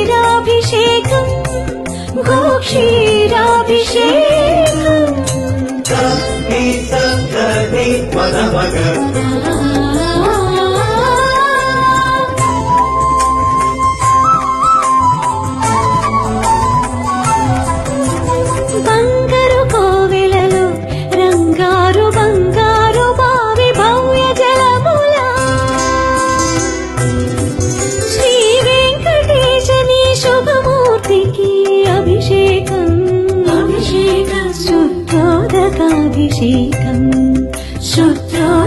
गोक्षीराभिषेकम् गोक्षीराभिषेकम् सप्ति सप्तति पदमग బంగారు కోవెలలో రంగారు బంగారు బావి భవ్య జలముల శ్రీ వెంకటేశని శుభమూర్తికి అభిషేకం అభిషేకం శుద్ధోదకాభిషేకం శుద్ధోదకాభిషేకం